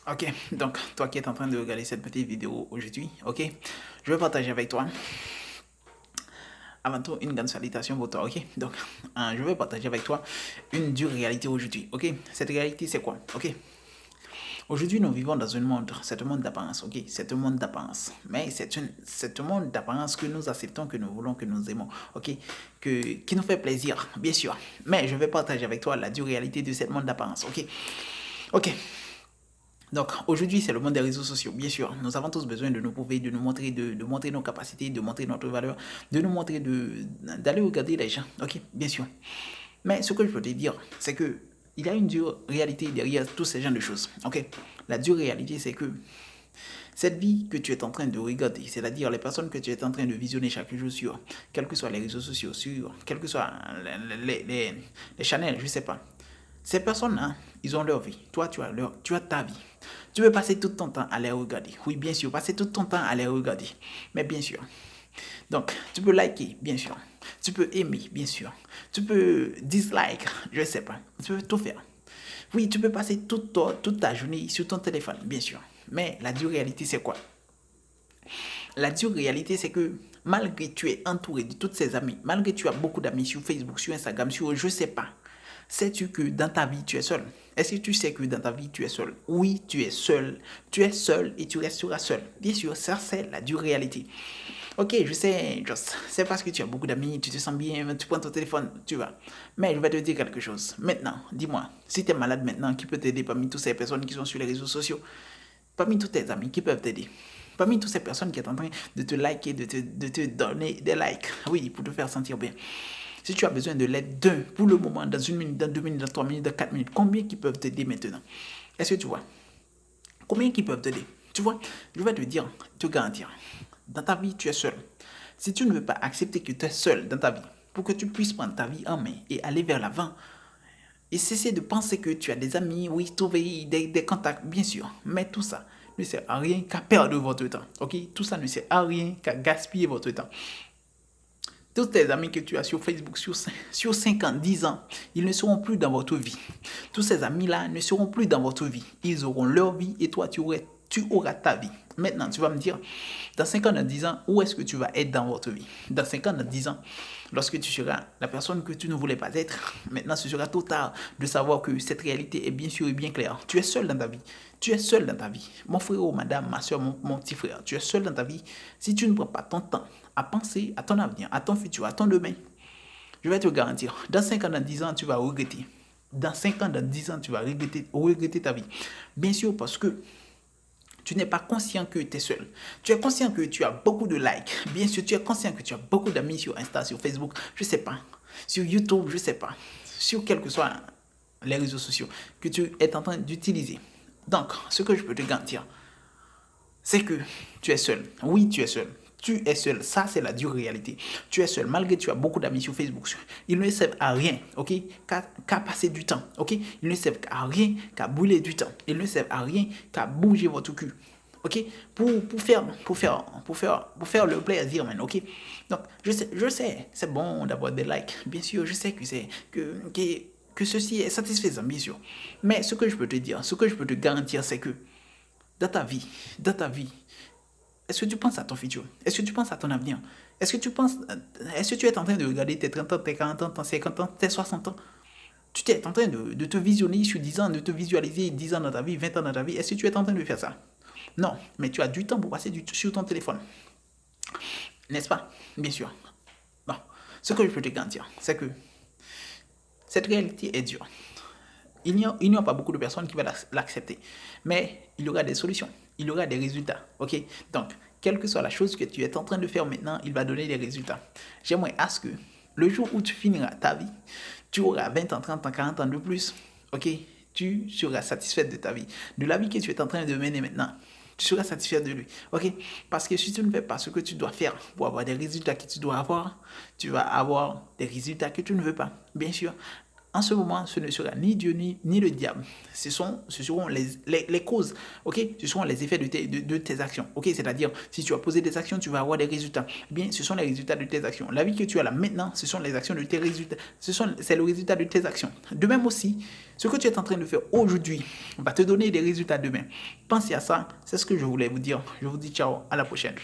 Ok, donc toi qui es en train de regarder cette petite vidéo aujourd'hui, ok, je vais partager avec toi avant tout une grande salutation pour toi, ok. Donc, je vais partager avec toi une dure réalité aujourd'hui, ok. Cette réalité c'est quoi, ok. Aujourd'hui nous vivons dans un monde, c'est un monde d'apparence, ok. C'est un monde d'apparence, mais c'est un monde d'apparence que nous acceptons, que nous voulons, que nous aimons, ok, qui nous fait plaisir, bien sûr. Mais je vais partager avec toi la dure réalité de ce monde d'apparence, ok. Ok, donc aujourd'hui, c'est le monde des réseaux sociaux, bien sûr. Nous avons tous besoin de nous prouver, de nous montrer, de montrer nos capacités, de montrer notre valeur, de nous montrer, d'aller regarder les gens. Ok, bien sûr. Mais ce que je peux te dire, c'est que il y a une dure réalité derrière tous ces genres de choses. Ok, la dure réalité, c'est que cette vie que tu es en train de regarder, c'est-à-dire les personnes que tu es en train de visionner chaque jour sur, quels que soient les réseaux sociaux, sur, quels que soient les channels, je sais pas. Ces personnes-là, ils ont leur vie. Toi, tu as ta vie. Tu veux passer tout ton temps à les regarder. Oui, bien sûr, passer tout ton temps à les regarder. Mais bien sûr. Donc, tu peux liker, bien sûr. Tu peux aimer, bien sûr. Tu peux dislike, je sais pas. Tu peux tout faire. Oui, tu peux passer toute ta journée sur ton téléphone, bien sûr. Mais la dure réalité, c'est quoi? La dure réalité, c'est que malgré que tu es entouré de toutes ces amis, malgré que tu as beaucoup d'amis sur Facebook, sur Instagram, sur je sais pas, sais-tu que dans ta vie, tu es seul? Est-ce que tu sais que dans ta vie, tu es seul? Oui, tu es seul. Tu es seul et tu resteras seul. Bien sûr, ça, c'est la dure réalité. Ok, je sais, c'est parce que tu as beaucoup d'amis, tu te sens bien, tu prends ton téléphone, tu vas. Mais je vais te dire quelque chose. Maintenant, dis-moi, si tu es malade maintenant, qui peut t'aider parmi toutes ces personnes qui sont sur les réseaux sociaux? Parmi tous tes amis qui peuvent t'aider? Parmi toutes ces personnes qui sont en train de te liker, de te donner des likes, oui, pour te faire sentir bien. Si tu as besoin de l'aide d'un, pour le moment, dans une minute, dans 2 minutes, dans 3 minutes, dans 4 minutes, combien qui peuvent t'aider maintenant? Est-ce que tu vois? Combien qui peuvent t'aider? Tu vois, je vais te dire, te garantir, dans ta vie, tu es seul. Si tu ne veux pas accepter que tu es seul dans ta vie, pour que tu puisses prendre ta vie en main et aller vers l'avant, et cesser de penser que tu as des amis, oui, trouver des contacts, bien sûr, mais tout ça ne sert à rien qu'à perdre votre temps, ok? Tout ça ne sert à rien qu'à gaspiller votre temps. Tous tes amis que tu as sur Facebook sur 5 ans, 10 ans, ils ne seront plus dans votre vie. Tous ces amis-là ne seront plus dans votre vie. Ils auront leur vie et toi, tu auras ta vie. Maintenant, tu vas me dire, dans 5 ans, dans 10 ans, où est-ce que tu vas être dans votre vie? Dans 5 ans, dans 10 ans, lorsque tu seras la personne que tu ne voulais pas être, maintenant ce sera trop tard de savoir que cette réalité est bien sûre et bien claire. Tu es seul dans ta vie. Tu es seul dans ta vie. Mon frère, madame, ma soeur, mon petit frère, tu es seul dans ta vie. Si tu ne prends pas ton temps à penser à ton avenir, à ton futur, à ton demain, je vais te garantir, dans 5 ans, dans 10 ans, tu vas regretter. Dans 5 ans, dans 10 ans, tu vas regretter ta vie. Bien sûr, parce que tu n'es pas conscient que tu es seul. Tu es conscient que tu as beaucoup de likes. Bien sûr, tu es conscient que tu as beaucoup d'amis sur Insta, sur Facebook, je ne sais pas. Sur YouTube, je ne sais pas. Sur quels que soient les réseaux sociaux que tu es en train d'utiliser. Donc, ce que je peux te garantir, c'est que tu es seul. Oui, tu es seul. Tu es seul. Ça, c'est la dure réalité. Tu es seul. Malgré que tu as beaucoup d'amis sur Facebook, ils ne servent à rien, ok? Qu'à passer du temps, ok? Ils ne servent à rien qu'à brûler du temps. Ils ne servent à rien qu'à bouger votre cul, ok? Pour faire le plaisir, man, ok? Donc, je sais, c'est bon d'avoir des likes. Bien sûr, je sais que ceci est satisfaisant, bien sûr. Mais ce que je peux te dire, ce que je peux te garantir, c'est que dans ta vie, dans ta vie, est-ce que tu penses à ton futur? Est-ce que tu penses à ton avenir? Est-ce que tu es en train de regarder tes 30 ans, tes 40 ans, tes 50 ans, tes 60 ans? Tu es en train de te visionner sur 10 ans, de te visualiser 10 ans dans ta vie, 20 ans dans ta vie. Est-ce que tu es en train de faire ça? Non, mais tu as du temps pour passer sur ton téléphone. N'est-ce pas? Bien sûr. Bon, ce que je peux te garantir, c'est que cette réalité est dure. Il n'y a pas beaucoup de personnes qui vont l'accepter. Mais il y aura des solutions. Il y aura des résultats. Ok? Donc, quelle que soit la chose que tu es en train de faire maintenant, il va donner des résultats. J'aimerais à ce que le jour où tu finiras ta vie, tu auras 20 ans, 30 ans, 40 ans de plus. Ok? Tu seras satisfait de ta vie. De la vie que tu es en train de mener maintenant. Tu seras satisfait de lui. Ok? Parce que si tu ne fais pas ce que tu dois faire pour avoir des résultats que tu dois avoir, tu vas avoir des résultats que tu ne veux pas. Bien sûr, en ce moment, ce ne sera ni Dieu ni le diable. Ce seront les causes, ok? Ce seront les effets de tes actions, ok? C'est-à-dire, si tu as posé des actions, tu vas avoir des résultats. Eh bien, ce sont les résultats de tes actions. La vie que tu as là maintenant, ce sont les actions de tes résultats. C'est le résultat de tes actions. De même aussi, ce que tu es en train de faire aujourd'hui va te donner des résultats demain. Pensez à ça, c'est ce que je voulais vous dire. Je vous dis ciao, à la prochaine.